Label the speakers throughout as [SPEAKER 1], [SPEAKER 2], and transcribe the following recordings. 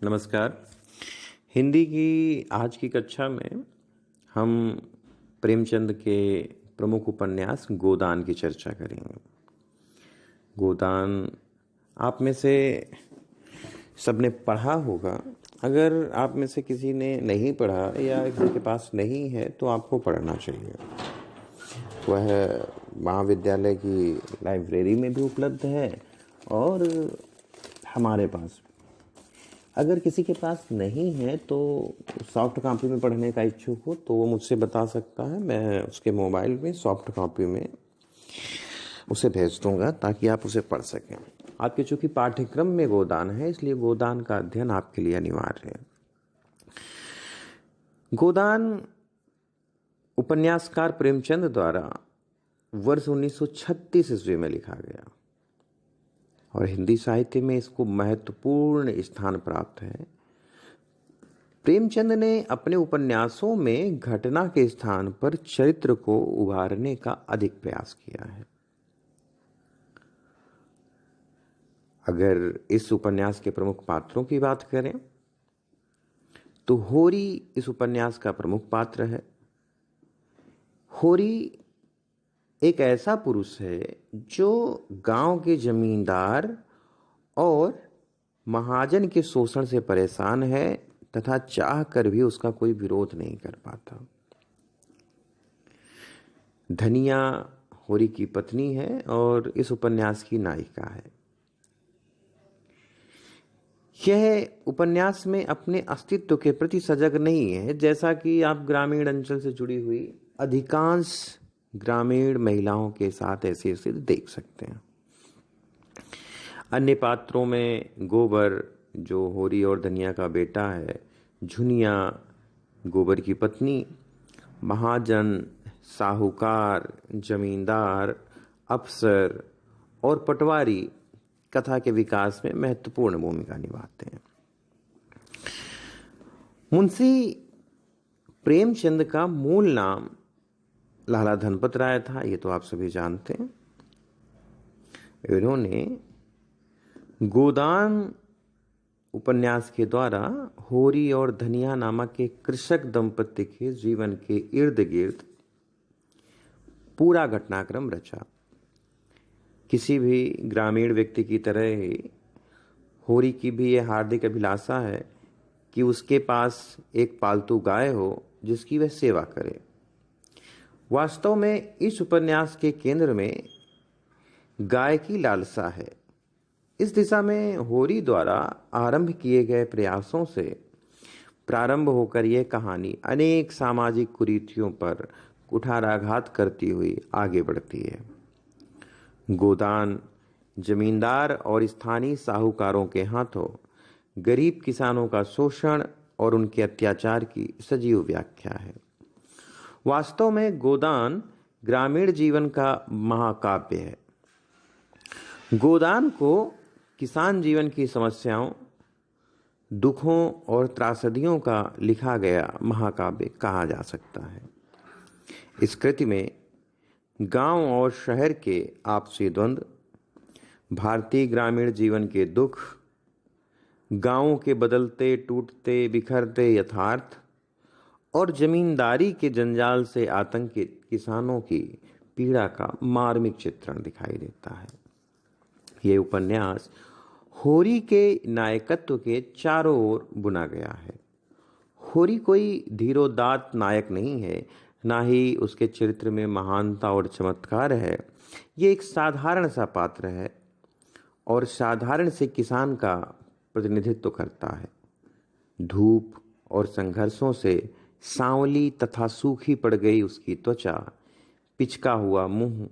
[SPEAKER 1] नमस्कार। हिंदी की आज की कक्षा में हम प्रेमचंद के प्रमुख उपन्यास गोदान की चर्चा करेंगे। गोदान आप में से सबने पढ़ा होगा। अगर आप में से किसी ने नहीं पढ़ा या किसी के पास नहीं है तो आपको पढ़ना चाहिए। वह महाविद्यालय की लाइब्रेरी में भी उपलब्ध है और हमारे पास। अगर किसी के पास नहीं है तो सॉफ्ट कॉपी में पढ़ने का इच्छुक हो तो वो मुझसे बता सकता है। मैं उसके मोबाइल में सॉफ्ट कॉपी में उसे भेज दूंगा ताकि आप उसे पढ़ सकें। आपके चूंकि पाठ्यक्रम में गोदान है इसलिए गोदान का अध्ययन आपके लिए अनिवार्य है। गोदान उपन्यासकार प्रेमचंद द्वारा वर्ष 1936 ईस्वी में लिखा गया और हिंदी साहित्य में इसको महत्वपूर्ण स्थान प्राप्त है। प्रेमचंद ने अपने उपन्यासों में घटना के स्थान पर चरित्र को उभारने का अधिक प्रयास किया है। अगर इस उपन्यास के प्रमुख पात्रों की बात करें तो होरी इस उपन्यास का प्रमुख पात्र है। होरी एक ऐसा पुरुष है जो गांव के जमींदार और महाजन के शोषण से परेशान है तथा चाह कर भी उसका कोई विरोध नहीं कर पाता। धनिया होरी की पत्नी है और इस उपन्यास की नायिका है। यह उपन्यास में अपने अस्तित्व के प्रति सजग नहीं है, जैसा कि आप ग्रामीण अंचल से जुड़ी हुई अधिकांश ग्रामीण महिलाओं के साथ ऐसी स्थिति देख सकते हैं। अन्य पात्रों में गोबर जो होरी और धनिया का बेटा है, झुनिया गोबर की पत्नी, महाजन, साहूकार, जमींदार, अफसर और पटवारी कथा के विकास में महत्वपूर्ण भूमिका निभाते हैं। मुंशी प्रेमचंद का मूल नाम लाला धनपत राय था, ये तो आप सभी जानते हैं। इन्होंने गोदान उपन्यास के द्वारा होरी और धनिया नामक एक कृषक दंपत्ति के जीवन के इर्द गिर्द पूरा घटनाक्रम रचा। किसी भी ग्रामीण व्यक्ति की तरह ही होरी की भी यह हार्दिक अभिलाषा है कि उसके पास एक पालतू गाय हो जिसकी वह सेवा करे। वास्तव में इस उपन्यास के केंद्र में गाय की लालसा है। इस दिशा में होरी द्वारा आरंभ किए गए प्रयासों से प्रारंभ होकर यह कहानी अनेक सामाजिक कुरीतियों पर कुठाराघात करती हुई आगे बढ़ती है। गोदान जमींदार और स्थानीय साहूकारों के हाथों गरीब किसानों का शोषण और उनके अत्याचार की सजीव व्याख्या है। वास्तव में गोदान ग्रामीण जीवन का महाकाव्य है। गोदान को किसान जीवन की समस्याओं, दुखों और त्रासदियों का लिखा गया महाकाव्य कहा जा सकता है। इस कृति में गांव और शहर के आपसी द्वंद्व, भारतीय ग्रामीण जीवन के दुख, गांवों के बदलते टूटते बिखरते यथार्थ और जमींदारी के जंजाल से आतंकित किसानों की पीड़ा का मार्मिक चित्रण दिखाई देता है। यह उपन्यास होरी के नायकत्व के चारों ओर बुना गया है। होरी कोई धीरोदात्त नायक नहीं है, ना ही उसके चरित्र में महानता और चमत्कार है। ये एक साधारण सा पात्र है और साधारण से किसान का प्रतिनिधित्व करता है। धूप और संघर्षों से सांवली तथा सूखी पड़ गई उसकी त्वचा, पिचका हुआ मुंह,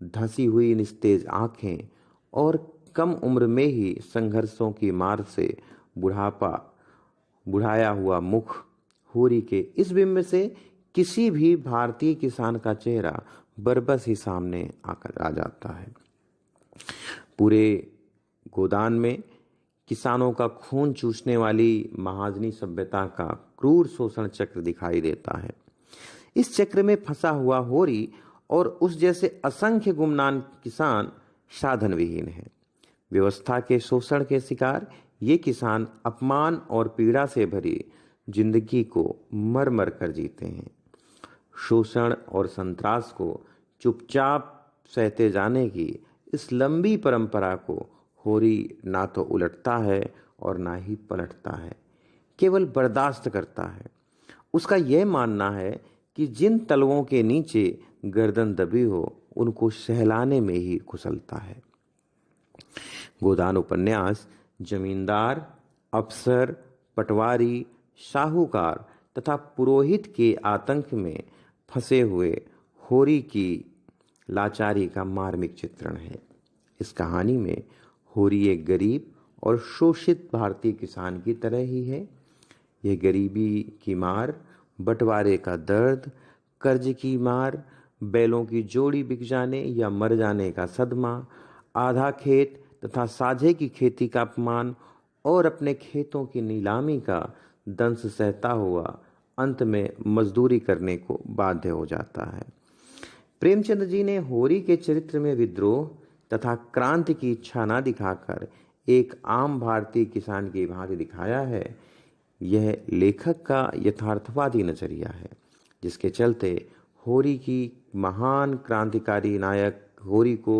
[SPEAKER 1] धसी हुई निस्तेज आंखें और कम उम्र में ही संघर्षों की मार से बुढ़ाया हुआ मुख, होरी के इस बिंब से किसी भी भारतीय किसान का चेहरा बरबस ही सामने आकर आ जाता है। पूरे गोदान में किसानों का खून चूसने वाली महाजनी सभ्यता का क्रूर शोषण चक्र दिखाई देता है। इस चक्र में फंसा हुआ होरी और उस जैसे असंख्य गुमनाम किसान साधन विहीन है। व्यवस्था के शोषण के शिकार ये किसान अपमान और पीड़ा से भरी जिंदगी को मर मर कर जीते हैं। शोषण और संत्रास को चुपचाप सहते जाने की इस लंबी परंपरा को होरी ना तो उलटता है और ना ही पलटता है, केवल बर्दाश्त करता है। उसका यह मानना है कि जिन तलवों के नीचे गर्दन दबी हो उनको सहलाने में ही कुशलता है। गोदान उपन्यास जमींदार, अफसर, पटवारी, साहूकार तथा पुरोहित के आतंक में फंसे हुए होरी की लाचारी का मार्मिक चित्रण है। इस कहानी में होरी एक गरीब और शोषित भारतीय किसान की तरह ही है। यह गरीबी की मार, बंटवारे का दर्द, कर्ज की मार, बैलों की जोड़ी बिक जाने या मर जाने का सदमा, आधा खेत तथा साझे की खेती का अपमान और अपने खेतों की नीलामी का दंश सहता हुआ अंत में मजदूरी करने को बाध्य हो जाता है। प्रेमचंद जी ने होरी के चरित्र में विद्रोह तथा क्रांति की इच्छा न दिखाकर एक आम भारतीय किसान की भांति दिखाया है। यह लेखक का यथार्थवादी नजरिया है, जिसके चलते होरी को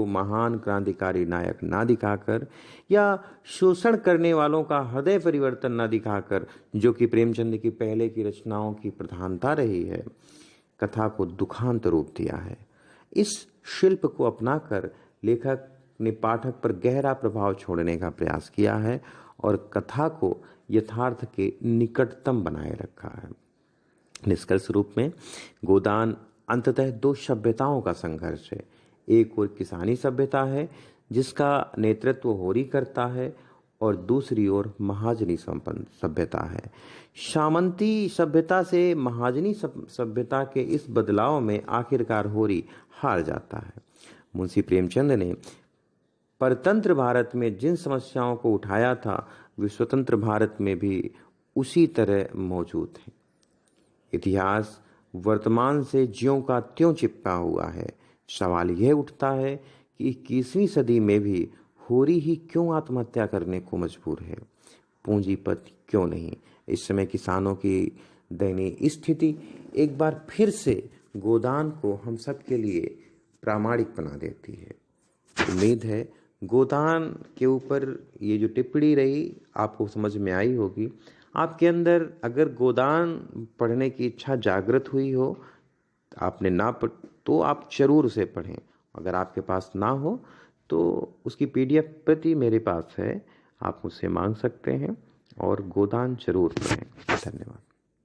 [SPEAKER 1] महान क्रांतिकारी नायक ना दिखाकर या शोषण करने वालों का हृदय परिवर्तन ना दिखाकर, जो कि प्रेमचंद की पहले की रचनाओं की प्रधानता रही है, कथा को दुखांत रूप दिया है। इस शिल्प को अपनाकर लेखक ने पाठक पर गहरा प्रभाव छोड़ने का प्रयास किया है और कथा को यथार्थ के निकटतम बनाए रखा है। निष्कर्ष रूप में गोदान अंततः दो सभ्यताओं का संघर्ष है। एक ओर किसानी सभ्यता है जिसका नेतृत्व होरी करता है, और दूसरी ओर महाजनी संपन्न सभ्यता है। सामंती सभ्यता से महाजनी सभ्यता के इस बदलाव में आखिरकार होरी हार जाता है। मुंशी प्रेमचंद ने परतंत्र भारत में जिन समस्याओं को उठाया था, वे स्वतंत्र भारत में भी उसी तरह मौजूद हैं। इतिहास वर्तमान से ज्यों का त्यों चिपका हुआ है। सवाल यह उठता है कि 21वीं सदी में भी होरी ही क्यों आत्महत्या करने को मजबूर है, पूंजीपति क्यों नहीं। इस समय किसानों की दयनीय स्थिति एक बार फिर से गोदान को हम सब के लिए प्रामाणिक बना देती है। उम्मीद है गोदान के ऊपर ये जो टिप्पणी रही आपको समझ में आई होगी। आपके अंदर अगर गोदान पढ़ने की इच्छा जागृत हुई हो, आपने तो आप जरूर उसे पढ़ें। अगर आपके पास ना हो तो उसकी PDF प्रति मेरे पास है, आप मुझसे मांग सकते हैं और गोदान जरूर पढ़ें। धन्यवाद।